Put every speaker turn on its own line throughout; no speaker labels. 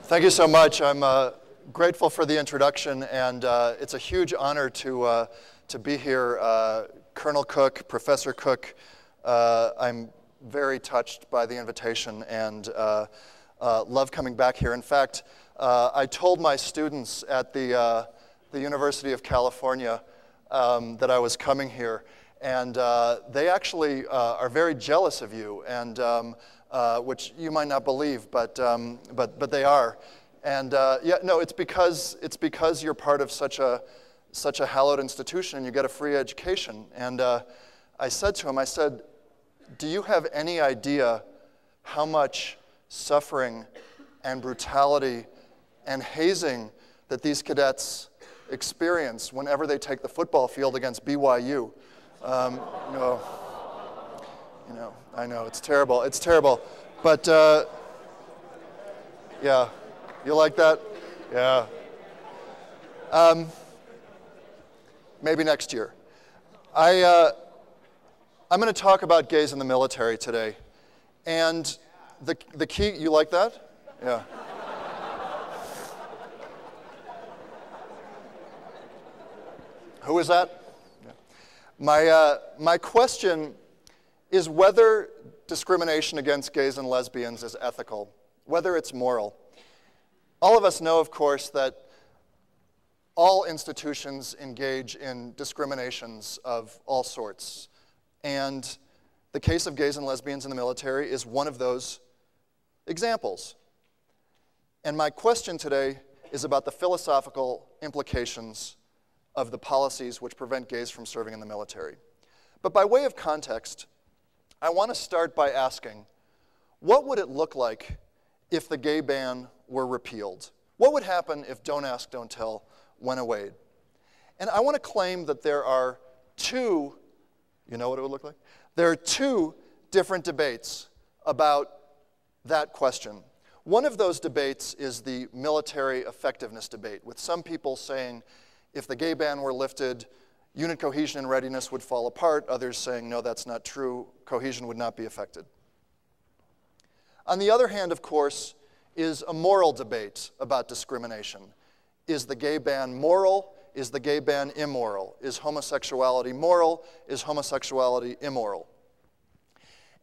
Thank you so much. I'm grateful for the introduction, and it's a huge honor to be here. Colonel Cook, Professor Cook, I'm very touched by the invitation and love coming back here. In fact, I told my students at the University of California that I was coming here, and they actually are very jealous of you, and which you might not believe, but they are. And yeah, no, it's because you're part of such a hallowed institution, and you get a free education. And I said to him, I said, do you have any idea how much suffering and brutality and hazing that these cadets experience whenever they take the football field against BYU? I know, it's terrible. It's terrible. But, yeah, you like that? Yeah. Maybe next year. I'm going to talk about gays in the military today. And the key, you like that? Yeah. Who is that? Yeah. My question is whether discrimination against gays and lesbians is ethical, whether it's moral. All of us know, of course, that all institutions engage in discriminations of all sorts. And the case of gays and lesbians in the military is one of those examples. And my question today is about the philosophical implications of the policies which prevent gays from serving in the military. But by way of context, I want to start by asking, what would it look like if the gay ban were repealed? What would happen if Don't Ask, Don't Tell went away? And I want to claim that there are two, you know what it would look like? There are two different debates about that question. One of those debates is the military effectiveness debate, with some people saying if the gay ban were lifted, unit cohesion and readiness would fall apart. Others saying, no, that's not true. Cohesion would not be affected. On the other hand, of course, is a moral debate about discrimination. Is the gay ban moral? Is the gay ban immoral? Is homosexuality moral? Is homosexuality immoral?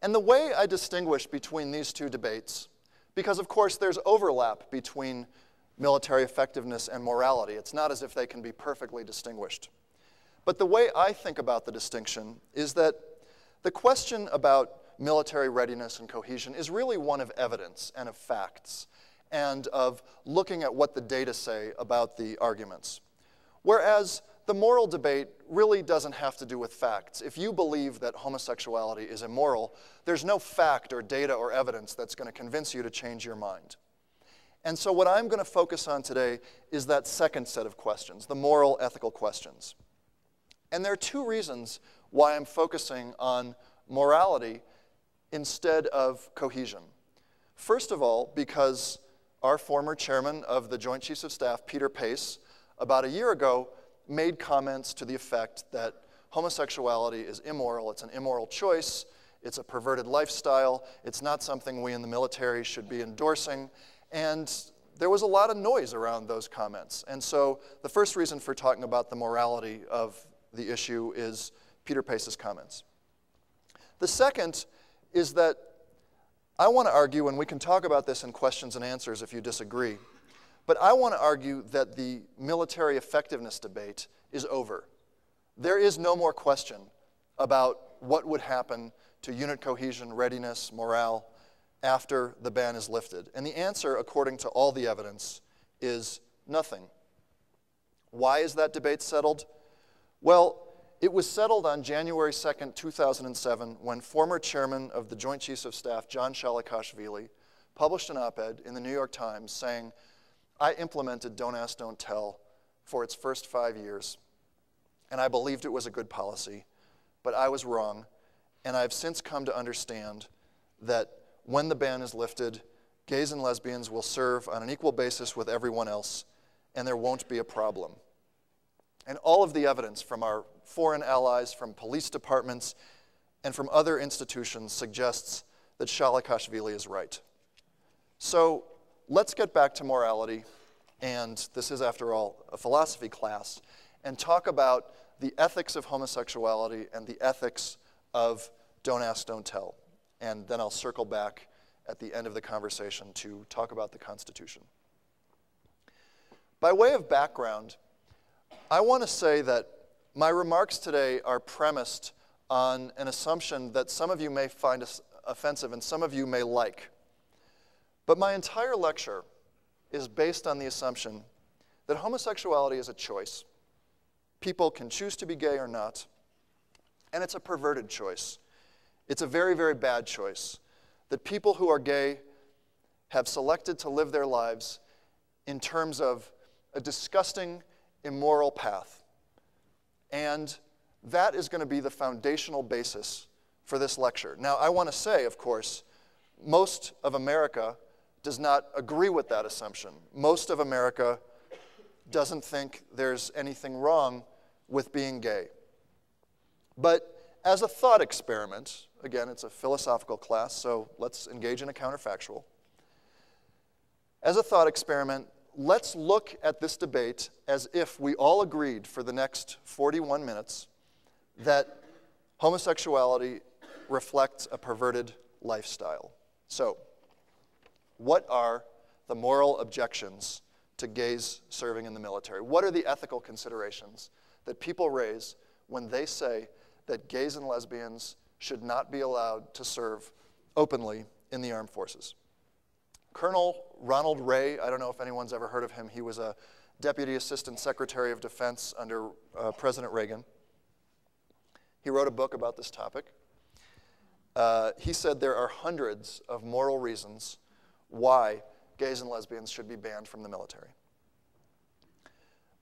And the way I distinguish between these two debates, because of course there's overlap between military effectiveness and morality. It's not as if they can be perfectly distinguished. But the way I think about the distinction is that the question about military readiness and cohesion is really one of evidence and of facts and of looking at what the data say about the arguments. Whereas the moral debate really doesn't have to do with facts. If you believe that homosexuality is immoral, there's no fact or data or evidence that's going to convince you to change your mind. And so what I'm going to focus on today is that second set of questions, the moral, ethical questions. And there are two reasons why I'm focusing on morality instead of cohesion. First of all, because our former chairman of the Joint Chiefs of Staff, Peter Pace, about a year ago, made comments to the effect that homosexuality is immoral, it's an immoral choice, it's a perverted lifestyle, it's not something we in the military should be endorsing, and there was a lot of noise around those comments. And so the first reason for talking about the morality of the issue is Peter Pace's comments. The second is that I want to argue, and we can talk about this in questions and answers if you disagree, but I want to argue that the military effectiveness debate is over. There is no more question about what would happen to unit cohesion, readiness, morale after the ban is lifted. And the answer, according to all the evidence, is nothing. Why is that debate settled? Well, it was settled on January 2nd, 2007, when former chairman of the Joint Chiefs of Staff, John Shalikashvili, published an op-ed in the New York Times saying, I implemented Don't Ask, Don't Tell for its first 5 years, and I believed it was a good policy, but I was wrong, and I've since come to understand that when the ban is lifted, gays and lesbians will serve on an equal basis with everyone else, and there won't be a problem. And all of the evidence from our foreign allies, from police departments, and from other institutions suggests that Shalikashvili is right. So let's get back to morality, and this is, after all, a philosophy class, and talk about the ethics of homosexuality and the ethics of don't ask, don't tell. And then I'll circle back at the end of the conversation to talk about the Constitution. By way of background, I want to say that my remarks today are premised on an assumption that some of you may find offensive and some of you may like. But my entire lecture is based on the assumption that homosexuality is a choice. People can choose to be gay or not, and it's a perverted choice. It's a very, very bad choice. That people who are gay have selected to live their lives in terms of a disgusting, immoral path. And that is going to be the foundational basis for this lecture. Now, I want to say, of course, most of America does not agree with that assumption. Most of America doesn't think there's anything wrong with being gay. But as a thought experiment, again, it's a philosophical class, so let's engage in a counterfactual. As a thought experiment, let's look at this debate as if we all agreed for the next 41 minutes that homosexuality reflects a perverted lifestyle. So, what are the moral objections to gays serving in the military? What are the ethical considerations that people raise when they say that gays and lesbians should not be allowed to serve openly in the armed forces? Colonel Ronald Ray, I don't know if anyone's ever heard of him. He was a Deputy Assistant Secretary of Defense under President Reagan. He wrote a book about this topic. He said there are hundreds of moral reasons why gays and lesbians should be banned from the military.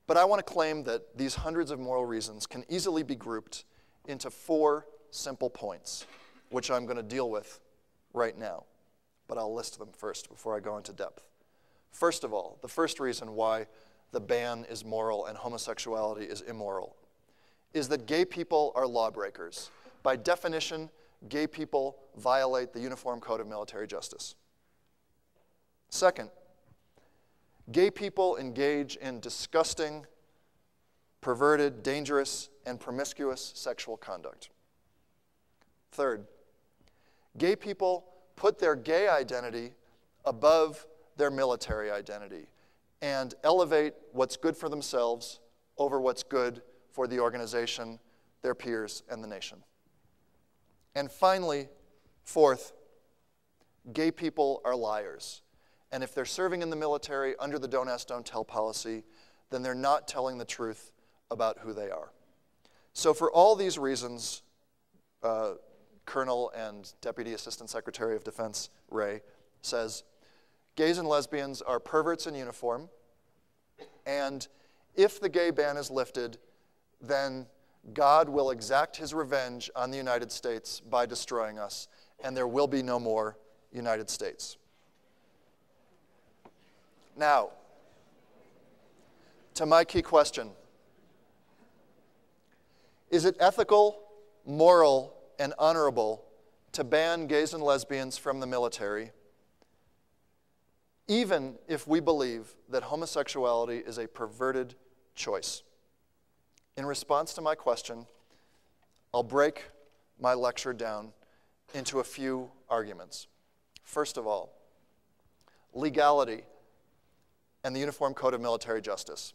But I want to claim that these hundreds of moral reasons can easily be grouped into 4 simple points, which I'm going to deal with right now. But I'll list them first before I go into depth. First of all, the first reason why the ban is moral and homosexuality is immoral is that gay people are lawbreakers. By definition, gay people violate the Uniform Code of Military Justice. Second, gay people engage in disgusting, perverted, dangerous, and promiscuous sexual conduct. Third, gay people put their gay identity above their military identity and elevate what's good for themselves over what's good for the organization, their peers, and the nation. And finally, fourth, gay people are liars. And if they're serving in the military under the don't ask, don't tell policy, then they're not telling the truth about who they are. So for all these reasons, Colonel and Deputy Assistant Secretary of Defense Ray says, gays and lesbians are perverts in uniform, and if the gay ban is lifted, then God will exact his revenge on the United States by destroying us, and there will be no more United States. Now, to my key question. Is it ethical, moral, and honorable to ban gays and lesbians from the military, even if we believe that homosexuality is a perverted choice? In response to my question, I'll break my lecture down into a few arguments. First of all, legality and the Uniform Code of Military Justice.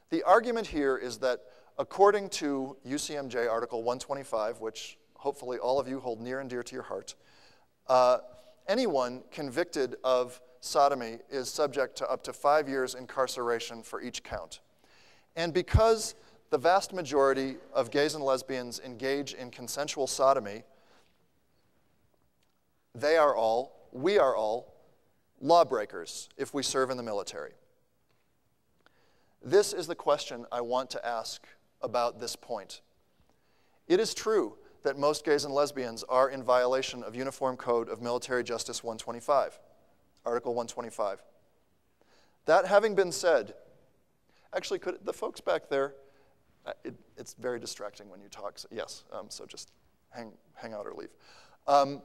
The argument here is that according to UCMJ Article 125, which hopefully all of you hold near and dear to your heart, anyone convicted of sodomy is subject to up to 5 years incarceration for each count. And because the vast majority of gays and lesbians engage in consensual sodomy, we are all lawbreakers if we serve in the military. This is the question I want to ask about this point. It is true that most gays and lesbians are in violation of Uniform Code of Military Justice 125, Article 125. That having been said, actually, could the folks back there, it's very distracting when you talk, so yes, so just hang out or leave.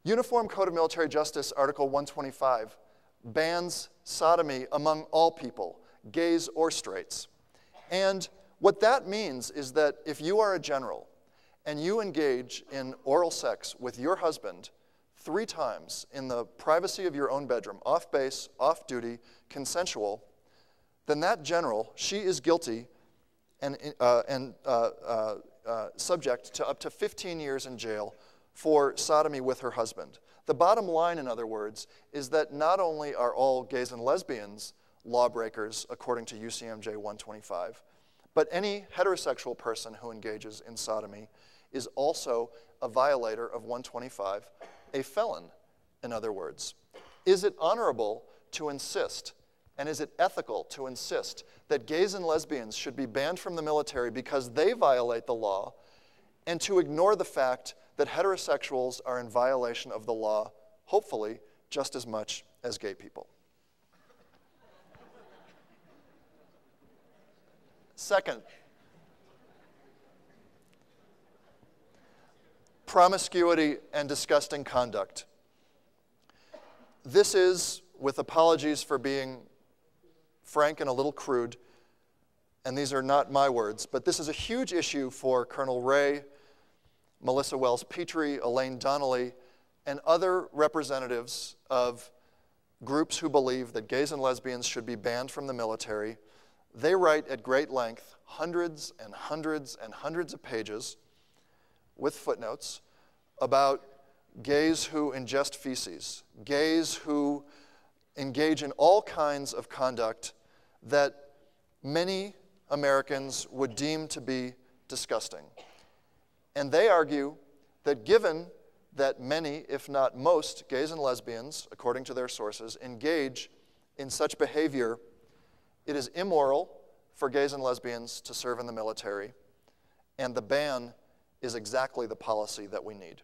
Uniform Code of Military Justice, Article 125, bans sodomy among all people, gays or straights. And what that means is that if you are a general and you engage in oral sex with your husband 3 times in the privacy of your own bedroom, off base, off duty, consensual, then that general, she is guilty and subject to up to 15 years in jail for sodomy with her husband. The bottom line, in other words, is that not only are all gays and lesbians lawbreakers according to UCMJ 125, but any heterosexual person who engages in sodomy is also a violator of 125, a felon, in other words. Is it honorable to insist, and is it ethical to insist, that gays and lesbians should be banned from the military because they violate the law, and to ignore the fact that heterosexuals are in violation of the law, hopefully, just as much as gay people? Second, promiscuity and disgusting conduct. This is, with apologies for being frank and a little crude, and these are not my words, but this is a huge issue for Colonel Ray, Melissa Wells-Petrie, Elaine Donnelly, and other representatives of groups who believe that gays and lesbians should be banned from the military. They write at great length, hundreds and hundreds and hundreds of pages with footnotes about gays who ingest feces, gays who engage in all kinds of conduct that many Americans would deem to be disgusting. And they argue that given that many, if not most, gays and lesbians, according to their sources, engage in such behavior, it is immoral for gays and lesbians to serve in the military, and the ban is exactly the policy that we need.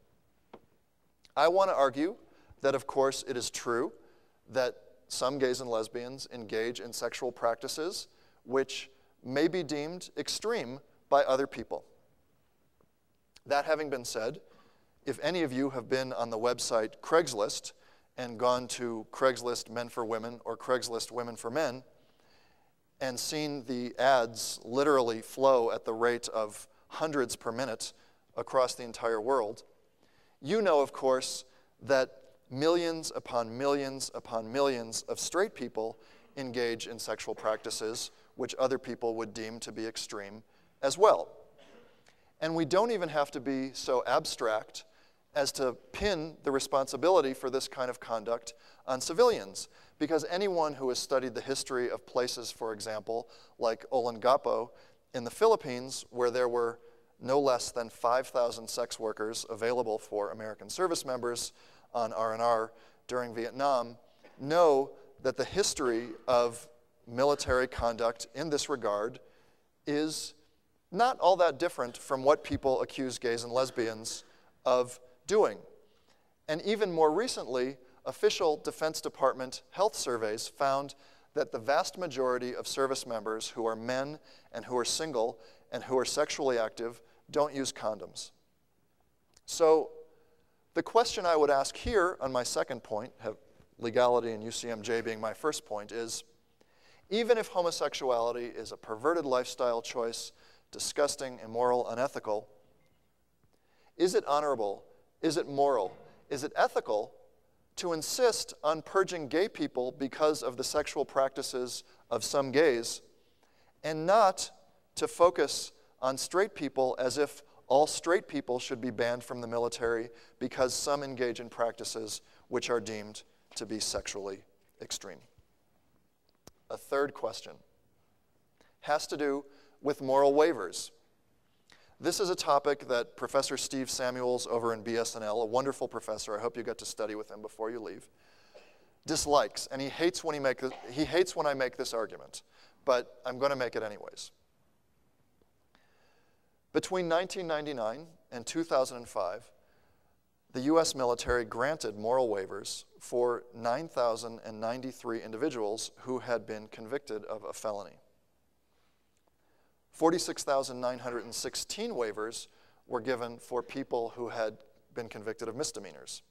I want to argue that, of course, it is true that some gays and lesbians engage in sexual practices which may be deemed extreme by other people. That having been said, if any of you have been on the website Craigslist and gone to Craigslist Men for Women or Craigslist Women for Men and seen the ads literally flow at the rate of hundreds per minute across the entire world, you know, of course, that millions upon millions upon millions of straight people engage in sexual practices which other people would deem to be extreme as well. And we don't even have to be so abstract as to pin the responsibility for this kind of conduct on civilians, because anyone who has studied the history of places, for example, like Olongapo in the Philippines, where there were no less than 5,000 sex workers available for American service members on R&R during Vietnam, know that the history of military conduct in this regard is not all that different from what people accuse gays and lesbians of doing. And even more recently, official Defense Department health surveys found that the vast majority of service members who are men and who are single and who are sexually active don't use condoms. So the question I would ask here on my second point, legality and UCMJ being my first point, is even if homosexuality is a perverted lifestyle choice, disgusting, immoral, unethical, is it honorable? Is it moral? Is it ethical to insist on purging gay people because of the sexual practices of some gays and not to focus on straight people as if all straight people should be banned from the military because some engage in practices which are deemed to be sexually extreme? A third question has to do with moral waivers. This is a topic that Professor Steve Samuels over in BSNL, a wonderful professor, I hope you get to study with him before you leave, dislikes, and he hates when I make this argument, but I'm going to make it anyways. Between 1999 and 2005, the US military granted moral waivers for 9,093 individuals who had been convicted of a felony. 46,916 waivers were given for people who had been convicted of misdemeanors.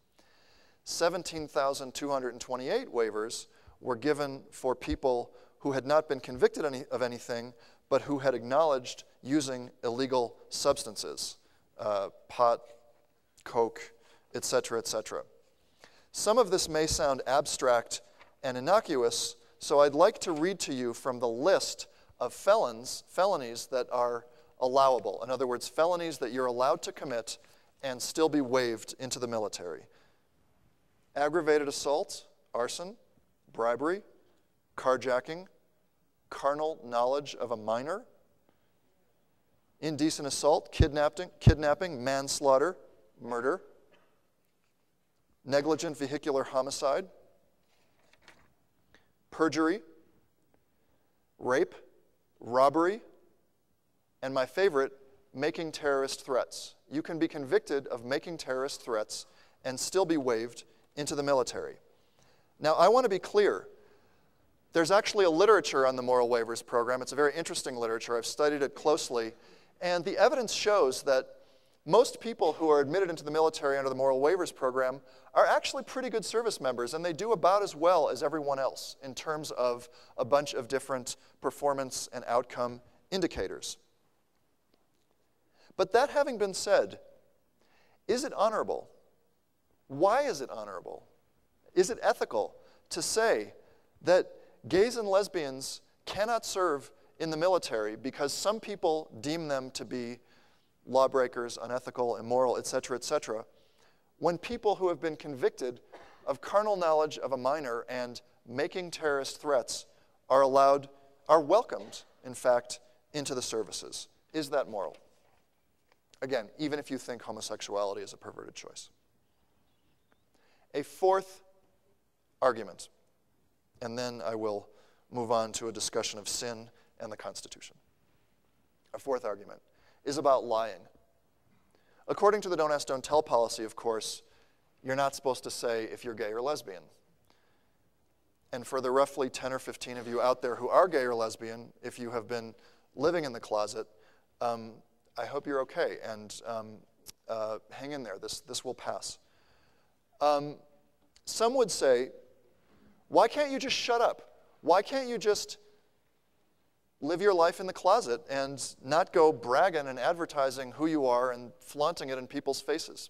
17,228 waivers were given for people who had not been convicted of anything, but who had acknowledged using illegal substances, pot, coke, et cetera, et cetera. Some of this may sound abstract and innocuous, so I'd like to read to you from the list of felonies that are allowable. In other words, felonies that you're allowed to commit and still be waived into the military. Aggravated assault, arson, bribery, carjacking, carnal knowledge of a minor, indecent assault, kidnapping, manslaughter, murder, negligent vehicular homicide, perjury, rape, robbery, and my favorite, making terrorist threats. You can be convicted of making terrorist threats and still be waived into the military. Now, I want to be clear. There's actually a literature on the moral waivers program. It's a very interesting literature. I've studied it closely. And the evidence shows that most people who are admitted into the military under the moral waivers program are actually pretty good service members, and they do about as well as everyone else in terms of a bunch of different performance and outcome indicators. But that having been said, is it honorable? Why is it honorable? Is it ethical to say that gays and lesbians cannot serve in the military because some people deem them to be lawbreakers, unethical, immoral, et cetera, when people who have been convicted of carnal knowledge of a minor and making terrorist threats are welcomed, in fact, into the services? Is that moral? Again, even if you think homosexuality is a perverted choice. A fourth argument, and then I will move on to a discussion of sin and the Constitution. A fourth argument is about lying. According to the Don't Ask, Don't Tell policy, of course, you're not supposed to say if you're gay or lesbian. And for the roughly 10 or 15 of you out there who are gay or lesbian, if you have been living in the closet, I hope you're okay, and hang in there. This will pass. Some would say, why can't you just shut up? Why can't you just live your life in the closet and not go bragging and advertising who you are and flaunting it in people's faces?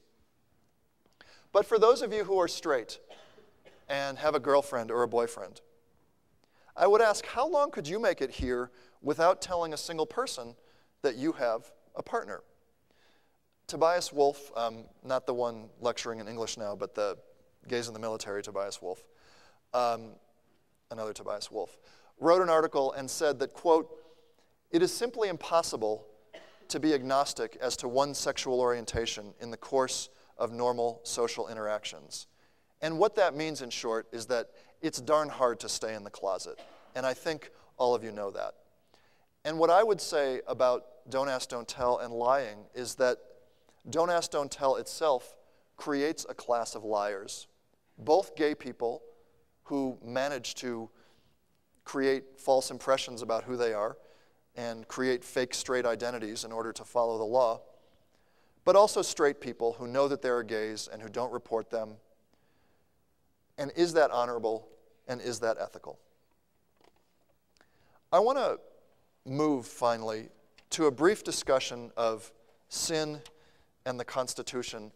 But for those of you who are straight and have a girlfriend or a boyfriend, I would ask, how long could you make it here without telling a single person that you have a partner? Tobias Wolff, not the one lecturing in English now, but the Gays in the Military, Tobias Wolff, another Tobias Wolff, wrote an article and said that, quote, "It is simply impossible to be agnostic as to one's sexual orientation in the course of normal social interactions." And what that means, in short, is that it's darn hard to stay in the closet. And I think all of you know that. And what I would say about Don't Ask, Don't Tell and lying is that Don't Ask, Don't Tell itself creates a class of liars. Both gay people who manage to create false impressions about who they are and create fake straight identities in order to follow the law, but also straight people who know that there are gays and who don't report them. And is that honorable and is that ethical? I want to move finally to a brief discussion of sin and the Constitution.